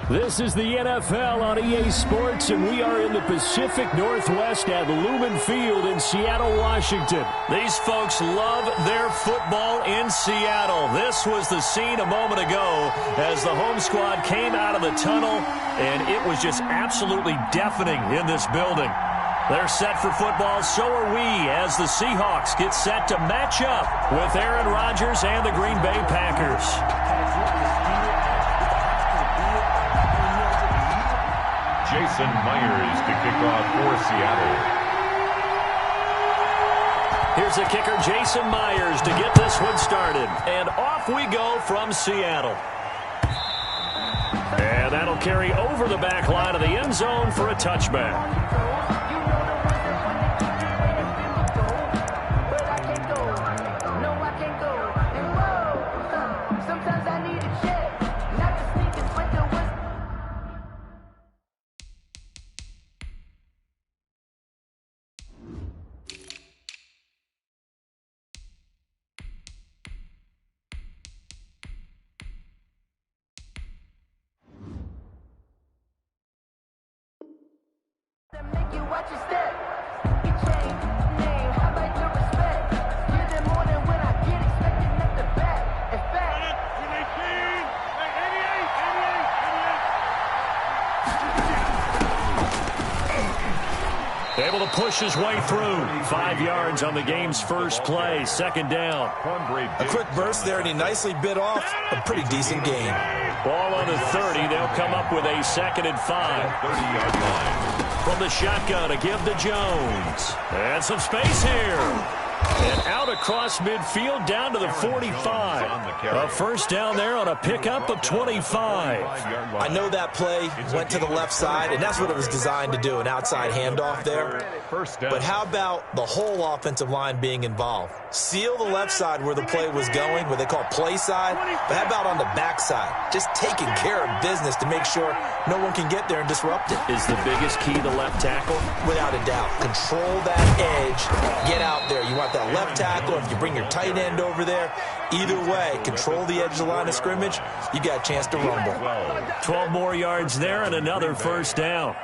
This is the NFL on EA Sports, and we are in the Pacific Northwest at Lumen Field in Seattle, Washington. These folks love their football in Seattle. This was the scene a moment ago as the home squad came out of the tunnel, and it was just absolutely deafening in this building. They're set for football, so are we, as the Seahawks get set to match up with Aaron Rodgers and the Green Bay Packers. Jason Myers to kick off for Seattle. Here's the kicker, Jason Myers, to get this one started. And off we go from Seattle. And that'll carry over the back line of the end zone for a touchback. Able to push his way through. 5 yards on the game's first play. Second down. A quick burst there, and he nicely bit off a pretty decent gain. Ball on the 30. They'll come up with a 2nd and 5. 30-yard line. From the shotgun to give to Jones. And some space here. And out across midfield down to the 45. A first down there on a pickup of 25. I know that play went to the left side, and that's what it was designed to do, an outside handoff there. But how about the whole offensive line being involved? Seal the left side where the play was going, what they call play side, but how about on the back side? Just taking care of business to make sure no one can get there and disrupt it. Is the biggest key the left tackle? Without a doubt. Control that edge. Get out there. You want that left tackle. If you bring your tight end over there, either way, control the edge of the line of scrimmage, you got a chance to rumble. 12 more yards there and another first down.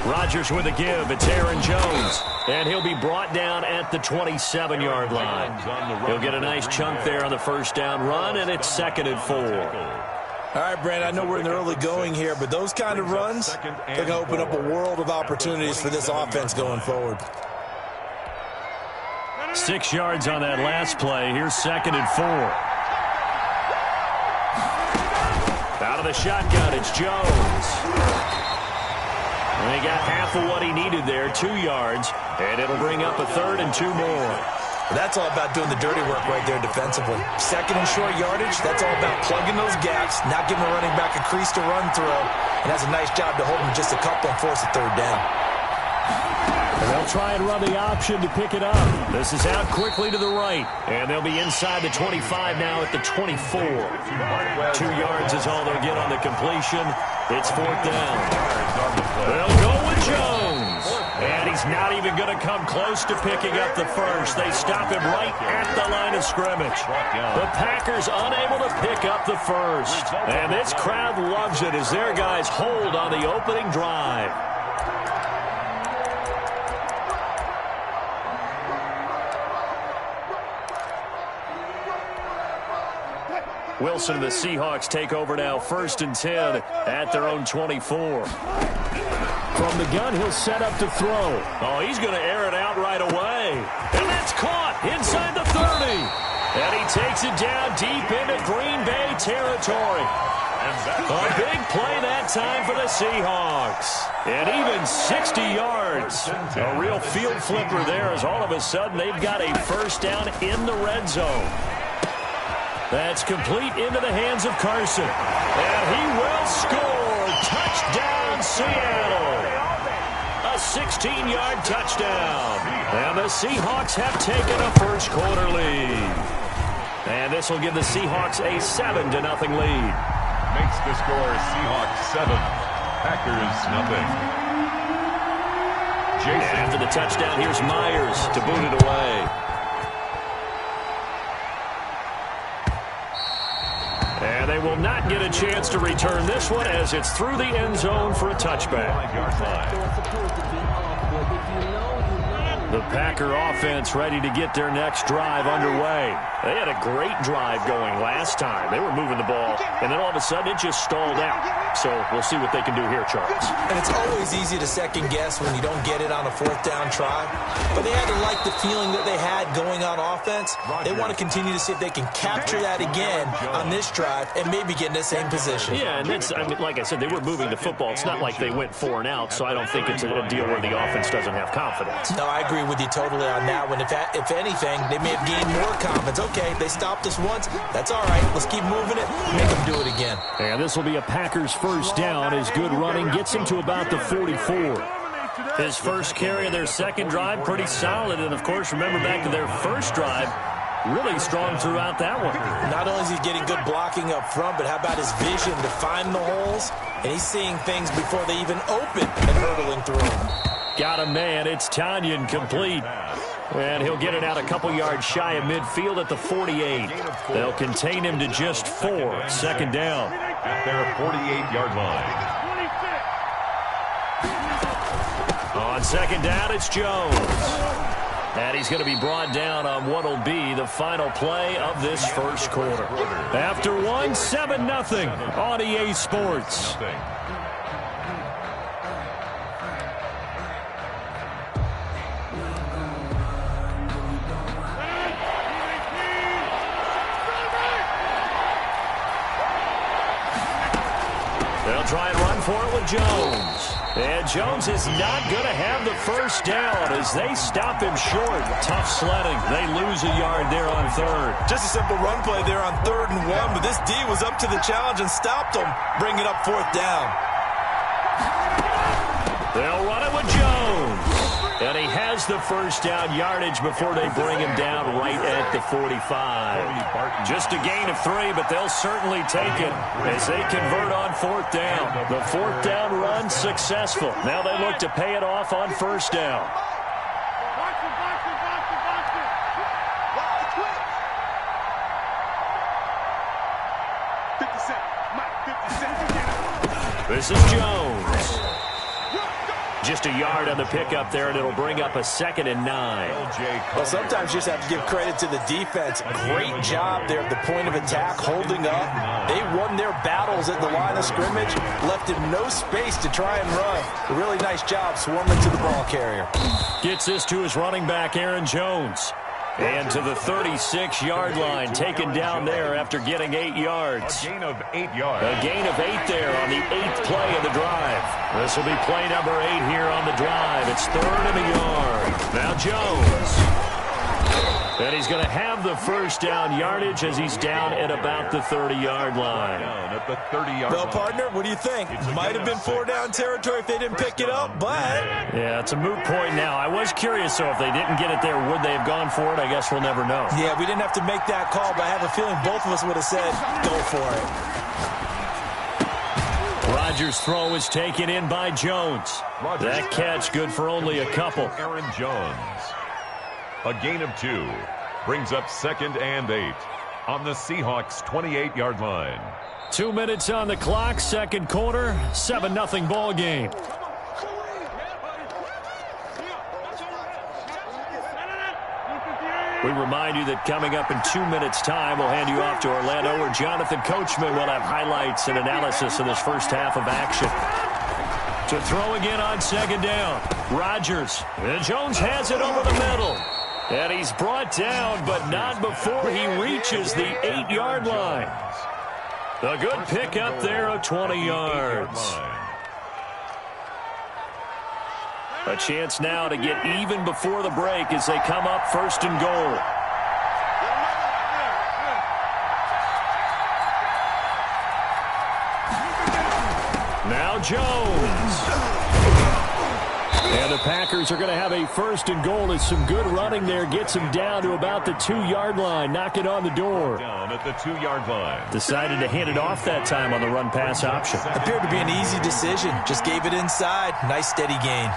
Rodgers with a give. It's Aaron Jones. And he'll be brought down at the 27-yard line. He'll get a nice chunk there on the first down run, and it's 2nd and 4. All right, Brand, I know we're in the early going here, but those kind of runs, they're going to open up a world of opportunities for this offense going forward. 6 yards on that last play. Here's 2nd and 4. Out of the shotgun, it's Jones. And he got half of what he needed there, 2 yards, and it'll bring up a 3rd and 2 more. That's all about doing the dirty work right there defensively. 2nd and short yardage, that's all about plugging those gaps, not giving the running back a crease to run through, and that's a nice job to hold him just a couple and force a 3rd down. And they'll try and run the option to pick it up. This is out quickly to the right, and they'll be inside the 25 now at the 24. 2 yards is all they'll get on the completion. It's 4th down. They'll go with Jones. And he's not even going to come close to picking up the first. They stop him right at the line of scrimmage. The Packers unable to pick up the first. And this crowd loves it as their guys hold on the opening drive. Wilson and the Seahawks take over now, 1st and 10 at their own 24. From the gun, he'll set up to throw. Oh, he's going to air it out right away. And that's caught inside the 30. And he takes it down deep into Green Bay territory. A big play that time for the Seahawks. And even 60 yards. A real field flipper there as all of a sudden they've got a first down in the red zone. That's complete into the hands of Carson. And he will score. Touchdown, Seattle. A 16-yard touchdown. And the Seahawks have taken a first quarter lead. And this will give the Seahawks a 7-0 lead. Makes the score Seahawks 7, Packers 0. Jason. And after the touchdown, here's Myers to boot it away. And they will not get a chance to return this one as it's through the end zone for a touchback. The Packer offense ready to get their next drive underway. They had a great drive going last time. They were moving the ball, and then all of a sudden it just stalled out. So we'll see what they can do here, Charles. And it's always easy to second guess when you don't get it on a fourth down try. But they had to like the feeling that they had going on offense. They want to continue to see if they can capture that again on this drive and maybe get in the same position. Yeah, and that's, I mean, like I said, they were moving the football. It's not like they went 4 and out, so I don't think it's a deal where the offense doesn't have confidence. No, I agree with you totally on that one. If anything, they may have gained more confidence. Okay, they stopped us once. That's all right. Let's keep moving it. Make them do it again. And this will be a Packers first down as good running gets him to about the 44. His first carry of their second drive, pretty solid. And, of course, remember back to their first drive, really strong throughout that one. Not only is he getting good blocking up front, but how about his vision to find the holes? And he's seeing things before they even open and hurtling through them. Got a man. It's Tanyan complete. And he'll get it out a couple yards shy of midfield at the 48. They'll contain him to just 4. Second down. At their 48-yard line. On second down, it's Jones. And he's going to be brought down on what will be the final play of this first quarter. After one, 7-0 on EA Sports. They'll try and run for it with Jones. And Jones is not going to have the first down as they stop him short. Tough sledding. They lose a yard there on third. Just a simple run play there on 3rd and 1, but this D was up to the challenge and stopped him, bringing up 4th down. They'll run it with Jones. And he has the first down yardage before they bring him down right at the 45. Just a gain of 3, but they'll certainly take it as they convert on 4th down. The 4th down run successful. Now they look to pay it off on first down. This is Jones. Just a yard on the pickup there, and it'll bring up a 2nd and 9. Well, sometimes you just have to give credit to the defense. Great job there at the point of attack, holding up. They won their battles at the line of scrimmage, left him no space to try and run. A really nice job swarming to the ball carrier. Gets this to his running back, Aaron Jones. And to the 36-yard line, taken down there after getting 8 yards. A gain of 8 yards. A gain of 8 there on the 8th play of the drive. This will be play number 8 here on the drive. It's 3rd and a yard. Now Jones. And he's going to have the first down yardage as he's down at about the 30-yard line. Down at the 30-yard Well, line. partner, what do you think? Might have been 4-down territory if they didn't pick it up, but... Yeah, it's a moot point now. I was curious, so if they didn't get it there, would they have gone for it? I guess we'll never know. Yeah, we didn't have to make that call, but I have a feeling both of us would have said, go for it. Rodgers' throw is taken in by Jones. That catch good for only a couple. Aaron Jones. A gain of 2 brings up 2nd and 8 on the Seahawks 28-yard line. 2 minutes on the clock, second quarter, 7-0 ball game. We remind you that coming up in 2 minutes' time, we'll hand you off to Orlando, where Jonathan Coachman will have highlights and analysis of this first half of action. To throw again on second down, Rodgers. And Jones has it over the middle. And he's brought down, but not before he reaches the 8-yard line. A good pick up there of 20 yards. A chance now to get even before the break as they come up 1st and goal. Now Jones. And the Packers are going to have a 1st and goal as some good running there gets him down to about the 2-yard line. Knock it on the door. Down at the 2-yard line. Decided to hand it off that time on the run-pass option. Appeared to be an easy decision. Just gave it inside. Nice steady gain.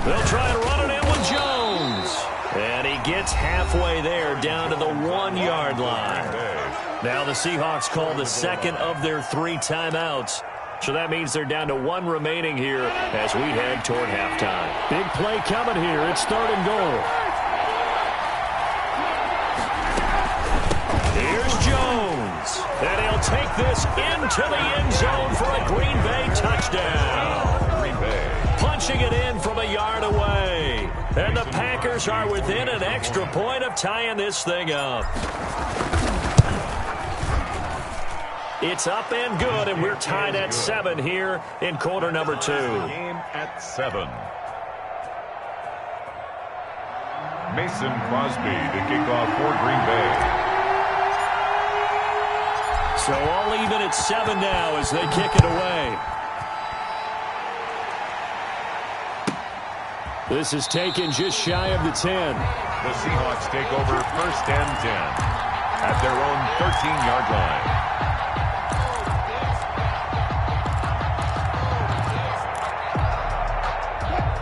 They'll try and run it in with Jones. And he gets halfway there down to the 1-yard line. Now the Seahawks call the second of their 3 timeouts. So that means they're down to 1 remaining here as we head toward halftime. Big play coming here. It's 3rd and goal. Here's Jones. And he'll take this into the end zone for a Green Bay touchdown. Green Bay. Punching it in from a yard away. And the Packers are within an extra point of tying this thing up. It's up and good, and we're tied at 7 here in quarter number 2. Game at 7. Mason Crosby to kick off for Green Bay. So all even at 7 now as they kick it away. This is taken just shy of the 10. The Seahawks take over 1st and 10 at their own 13-yard line.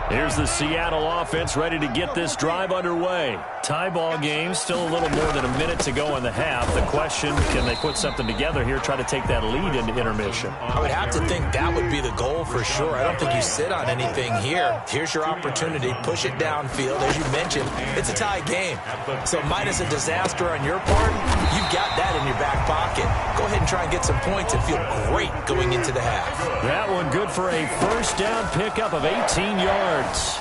Here's the Seattle offense ready to get this drive underway. Tie ball game, still a little more than a minute to go in the half. The question, can they put something together here, try to take that lead into intermission? I would have to think that would be the goal for sure. I don't think you sit on anything here. Here's your opportunity. Push it downfield. As you mentioned, it's a tie game. So minus a disaster on your part, you've got that in your back pocket. Go ahead and try and get some points and feel great going into the half. That one good for a 1st down pickup of 18 yards.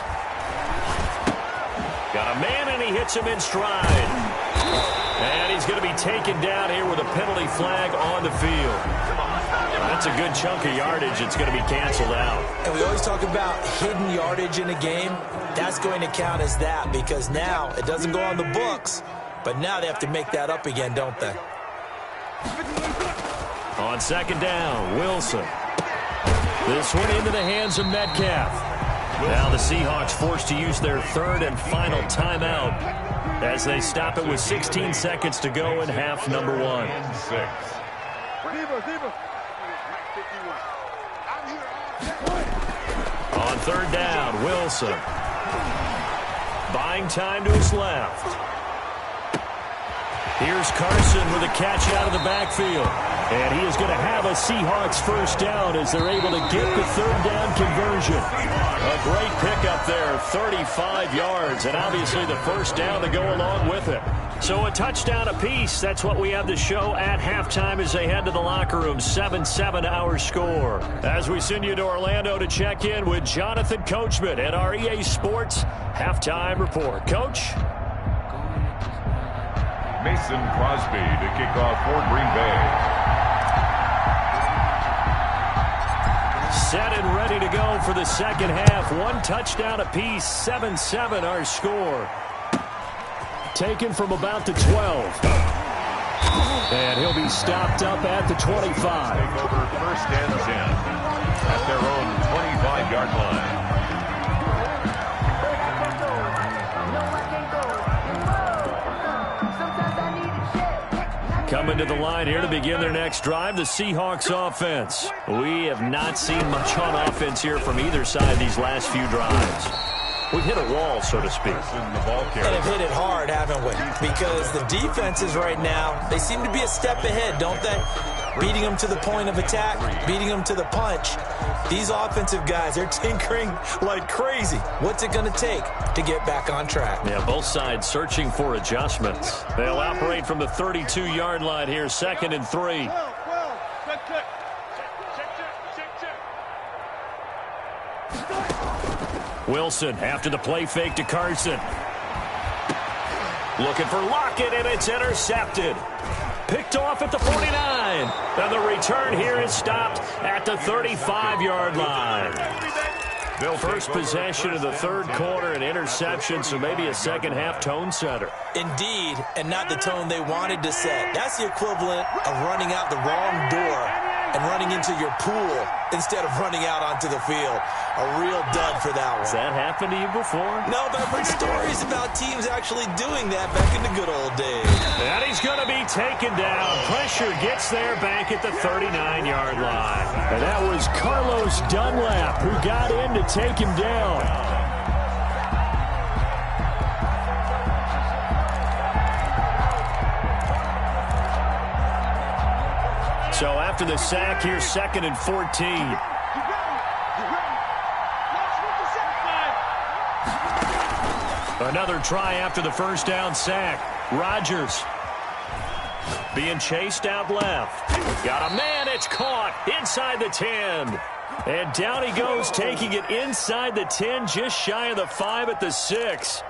Got a man, and he hits him in stride. And he's going to be taken down here with a penalty flag on the field. That's a good chunk of yardage. It's going to be canceled out. And we always talk about hidden yardage in a game. That's going to count as that because now it doesn't go on the books, but now they have to make that up again, don't they? On 2nd down, Wilson. This one into the hands of Metcalf. Now the Seahawks forced to use their 3rd and final timeout as they stop it with 16 seconds to go in half number 1. And 6. On 3rd down, Wilson. Buying time to his left. Here's Carson with a catch out of the backfield. And he is going to have a Seahawks 1st down as they're able to get the 3rd down conversion. A great pickup there, 35 yards, and obviously the 1st down to go along with it. So a touchdown apiece. That's what we have to show at halftime as they head to the locker room. 7-7 our score. As we send you to Orlando to check in with Jonathan Coachman at our EA Sports Halftime Report. Coach? Mason Crosby to kick off for Green Bay. Set and ready to go for the 2nd half. 1 touchdown apiece. 7-7 our score. Taken from about the 12. And he'll be stopped up at the 25. Take over 1st and 10 at their own 25-yard line. Coming to the line here to begin their next drive, the Seahawks offense. We have not seen much on offense here from either side these last few drives. We've hit a wall, so to speak. And have hit it hard, haven't we? Because the defenses right now, they seem to be a step ahead, don't they? Beating them to the point of attack, beating them to the punch. These offensive guys, they're tinkering like crazy. What's it going to take to get back on track? Yeah, both sides searching for adjustments. They'll operate from the 32-yard line here, 2nd and 3. Wilson after the play fake to Carson. Looking for Lockett, and it's intercepted. Picked off at the 49. And the return here is stopped at the 35-yard line. First possession of the third quarter, an interception, so maybe a second-half tone setter. Indeed, and not the tone they wanted to set. That's the equivalent of running out the wrong door and running into your pool instead of running out onto the field. A real dud for that one. Has that happened to you before? No, but I've heard stories about teams actually doing that back in the good old days. And he's going to be taken down. Pressure gets there back at the 39-yard line. And that was Carlos Dunlap who got in to take him down. So after the sack, here's 2nd and 14. Another try after the first down sack. Rodgers being chased out left. Got a man, it's caught inside the 10. And down he goes, taking it inside the 10, just shy of the 5 at the 6.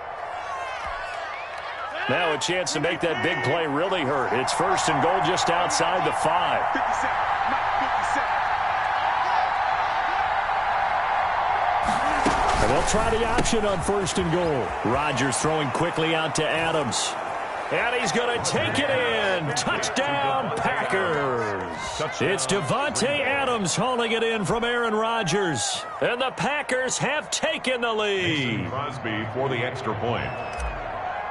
Now a chance to make that big play really hurt. It's 1st and goal just outside the 5. And they'll try the option on 1st and goal. Rodgers throwing quickly out to Adams. And he's going to take it in. Touchdown, Packers. It's Devontae Adams hauling it in from Aaron Rodgers. And the Packers have taken the lead. Crosby for the extra point.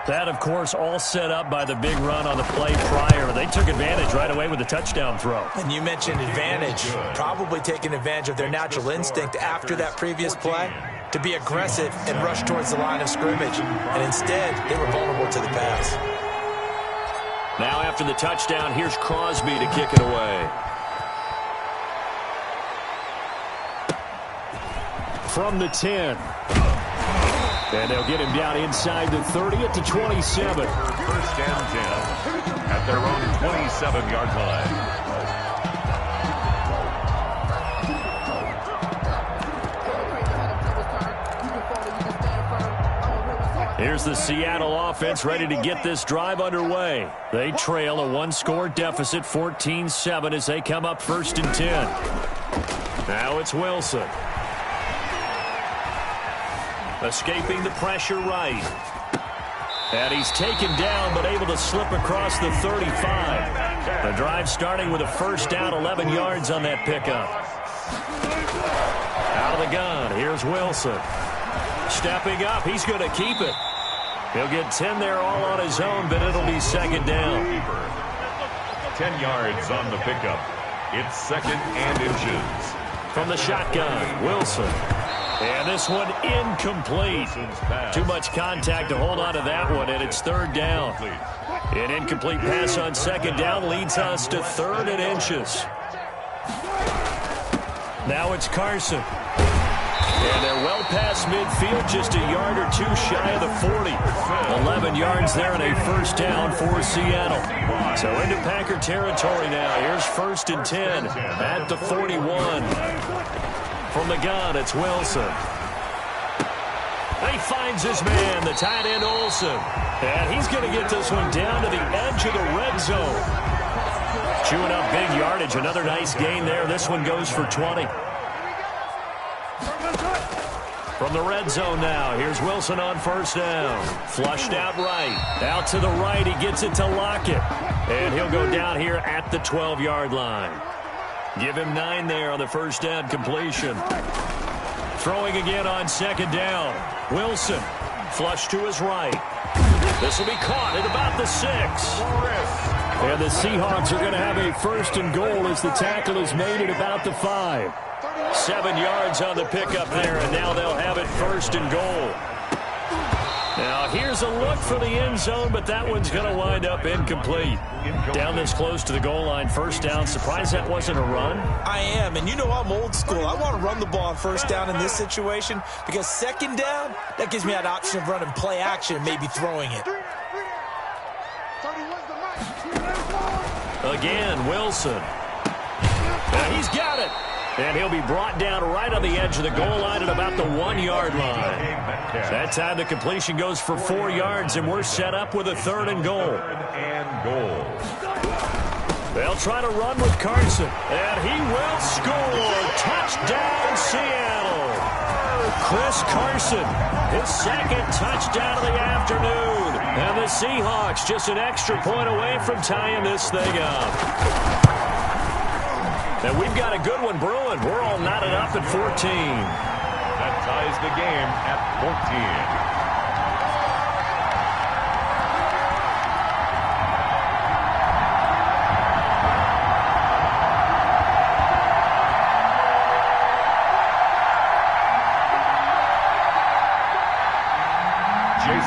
That, of course, all set up by the big run on the play prior. They took advantage right away with the touchdown throw. And you mentioned advantage. Probably taking advantage of their natural instinct after that previous play to be aggressive and rush towards the line of scrimmage. And instead, they were vulnerable to the pass. Now after the touchdown, here's Crosby to kick it away. From the 10. And they'll get him down inside the 30 at the 27. 1st and 10 at their own 27-yard line. Here's the Seattle offense ready to get this drive underway. They trail a one-score deficit, 14-7, as they come up 1st and 10. Now it's Wilson. Escaping the pressure right. And he's taken down, but able to slip across the 35. The drive starting with a 1st down, 11 yards on that pickup. Out of the gun, here's Wilson. Stepping up, he's going to keep it. He'll get 10 there all on his own, but it'll be 2nd down. 10 yards on the pickup. It's 2nd and inches. From the shotgun, Wilson. And this one incomplete. Too much contact to hold on to that one, and it's 3rd down. An incomplete pass on 2nd down leads us to 3rd and inches. Now it's Carson. And they're well past midfield, just a yard or two shy of the 40. 11 yards there and a 1st down for Seattle. So into Packer territory now. Here's 1st and 10 at the 41. From the gun, it's Wilson. He finds his man, the tight end Olsen. And he's going to get this one down to the edge of the red zone. Chewing up big yardage. Another nice gain there. This one goes for 20. From the red zone now, here's Wilson on 1st down. Flushed out right. Out to the right, he gets it to Lockett. And he'll go down here at the 12-yard line. Give him 9 there on the 1st down completion. Throwing again on 2nd down. Wilson, flush to his right. This will be caught at about the 6. And the Seahawks are going to have a 1st and goal as the tackle is made at about the 5. 7 yards on the pickup there, and now they'll have it 1st and goal. Now, here's a look for the end zone, but that one's going to wind up incomplete. Down this close to the goal line, 1st down. Surprised that wasn't a run? I am, and you know I'm old school. I want to run the ball on 1st down in this situation because 2nd down, that gives me that option of running play action and maybe throwing it. Again, Wilson. Now he's got it. And he'll be brought down right on the edge of the goal line at about the 1-yard line. That time the completion goes for 4 yards, and we're set up with a 3rd and goal. They'll try to run with Carson, and he will score. Touchdown, Seattle. Chris Carson, his 2nd touchdown of the afternoon. And the Seahawks just an extra point away from tying this thing up. And we've got a good one brewing. We're all knotted up at 14. That ties the game at 14.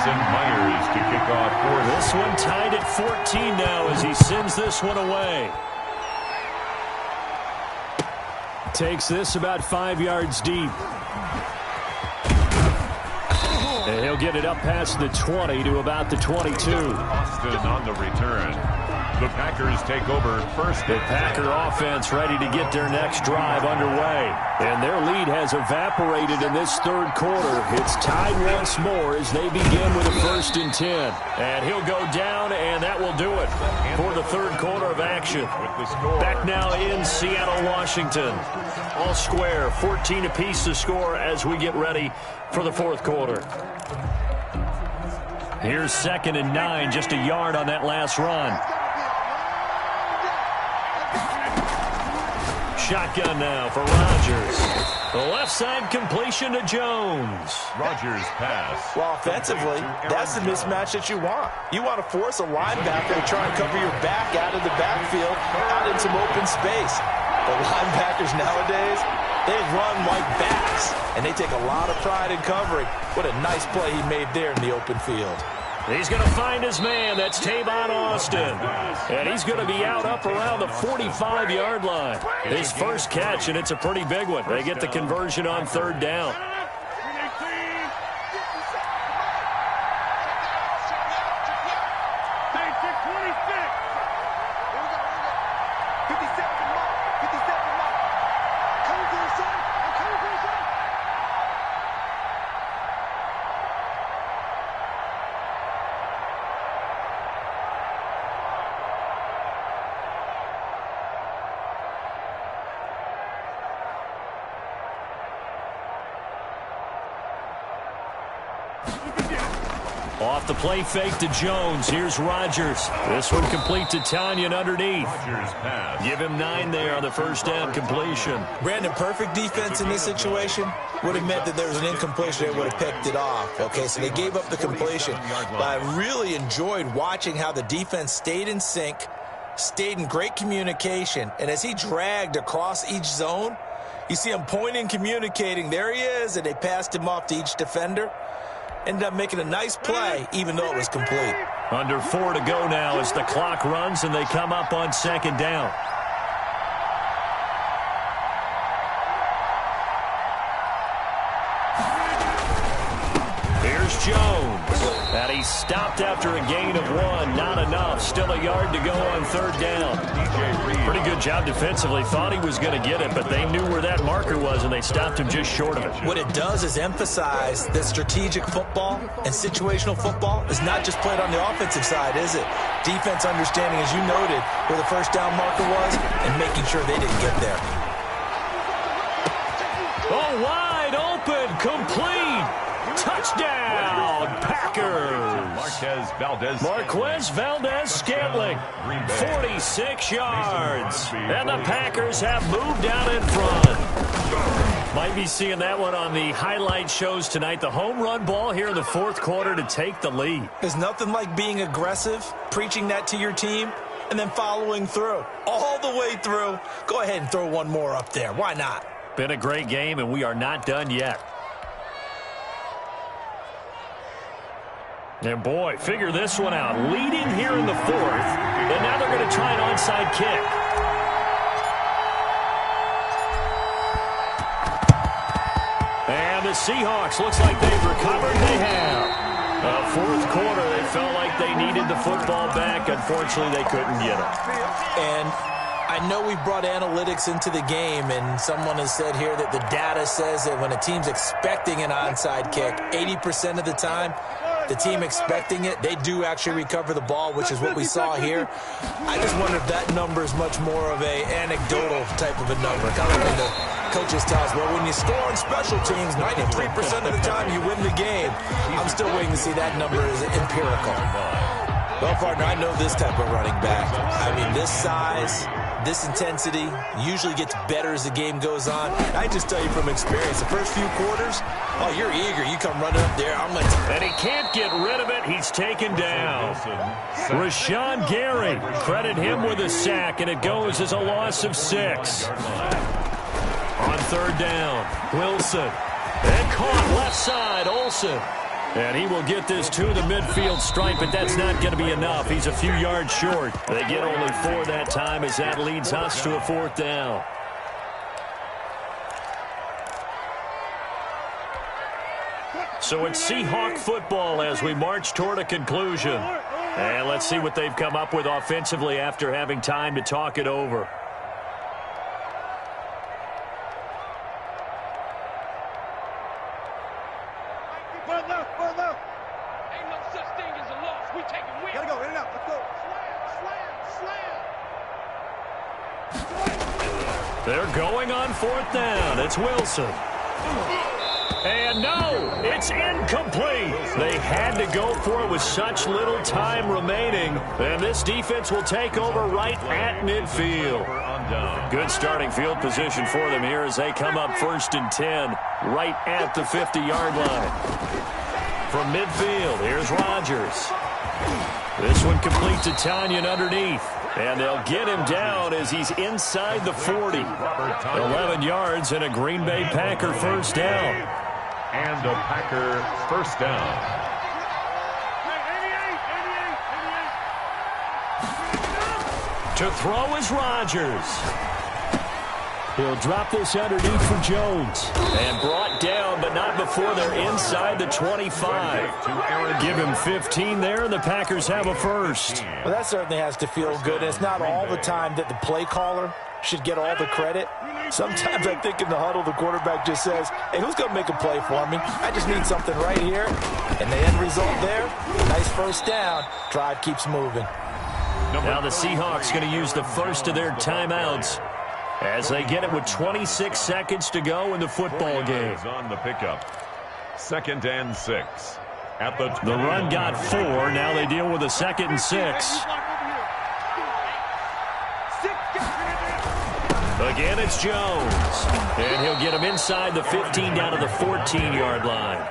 Myers to kick off for this one tied at 14 now as he sends this one away. Takes this about 5 yards deep. And he'll get it up past the 20 to about the 22. Austin on the return. The Packers take over first. The Packer offense ready to get their next drive underway. And their lead has evaporated in this 3rd quarter. It's tied once more as they begin with a 1st and 10. And he'll go down, and that will do it for the 3rd quarter of action. Back now in Seattle, Washington. All square, 14 apiece to score as we get ready for the 4th quarter. Here's 2nd and 9, just a yard on that last run. Shotgun now for Rodgers. The left side completion to Jones. Rodgers pass. Well, offensively, that's the mismatch that you want. You want to force a linebacker to try and cover your back out of the backfield, out in some open space. The linebackers nowadays, they run like backs, and they take a lot of pride in covering. What a nice play he made there in the open field. He's going to find his man. That's Tavon Austin. And he's going to be out up around the 45-yard line. His first catch, and it's a pretty big one. They get the conversion on 3rd down. Off the play fake to Jones. Here's Rodgers. This one complete to Tanyan underneath. Give him 9 there on the 1st down completion. Brandon, perfect defense in this situation would have meant that there was an incompletion. They would have picked it off. Okay, so they gave up the completion. But I really enjoyed watching how the defense stayed in sync, stayed in great communication, and as he dragged across each zone, you see him pointing, communicating. There he is, and they passed him off to each defender. Ended up making a nice play, even though it was complete. Under 4 to go now as the clock runs and they come up on 2nd down. Here's Jones. And he stopped after a gain of 1. Not enough. Still a yard to go on 3rd down. Pretty good job defensively. Thought he was going to get it, but they knew where that marker was, and they stopped him just short of it. What it does is emphasize that strategic football and situational football is not just played on the offensive side, is it? Defense understanding, as you noted, where the 1st down marker was and making sure they didn't get there. Oh, wide open, complete. Touchdown, Packers. Marquez Valdez-Scantling, 46 yards. And the Packers have moved down in front. Might be seeing that one on the highlight shows tonight. The home run ball here in the 4th quarter to take the lead. There's nothing like being aggressive, preaching that to your team, and then following through. All the way through. Go ahead and throw one more up there. Why not? Been a great game, and we are not done yet. And boy, figure this one out. Leading here in the 4th, and now they're going to try an onside kick. And the Seahawks, looks like they've recovered. They have. 4th quarter, they felt like they needed the football back. Unfortunately, they couldn't get it. And I know we brought analytics into the game, and someone has said here that the data says that when a team's expecting an onside kick, 80% of the time, the team expecting it, they do actually recover the ball, which is what we saw here. I just wonder if that number is much more of a anecdotal type of a number. Kind of like when the coaches tell us, well, when you score on special teams, 93% of the time you win the game. I'm still waiting to see that number is empirical. Well, partner, I know this type of running back. I mean, this size, this intensity usually gets better as the game goes on. I just tell you from experience, the first few quarters, oh, you're eager. You come running up there. And he can't get rid of it. He's taken down. Rashawn Gary, credit him with a sack, and it goes as a loss of 6. On third down, Wilson. And caught left side, Olsen. And he will get this to the midfield stripe, but that's not going to be enough. He's a few yards short. They get only 4 that time as that leads us to a 4th down. So it's Seahawk football as we march toward a conclusion. And let's see what they've come up with offensively after having time to talk it over. They're going on 4th down. It's Wilson. And no, it's incomplete. They had to go for it with such little time remaining. And this defense will take over right at midfield. Good starting field position for them here as they come up 1st and 10, right at the 50-yard line. From midfield, here's Rodgers. This one complete to Tanyan underneath. And they'll get him down as he's inside the 40. 11 yards and a Green Bay Packer first down. And a Packer first down. To throw is Rodgers. He'll drop this underneath for Jones. And brought down, but not before they're inside the 25. Give him 15 there, and the Packers have a first. Well, that certainly has to feel good. It's not all the time that the play caller should get all the credit. Sometimes I think in the huddle, the quarterback just says, hey, who's going to make a play for me? I just need something right here. And the end result there, nice first down. Drive keeps moving. Now the Seahawks going to use the first of their timeouts as they get it with 26 seconds to go in the football game. On the pickup. 2nd and 6. At the run got 4. Now they deal with a 2nd and 6. Again, it's Jones. And he'll get him inside the 15 down to the 14-yard line.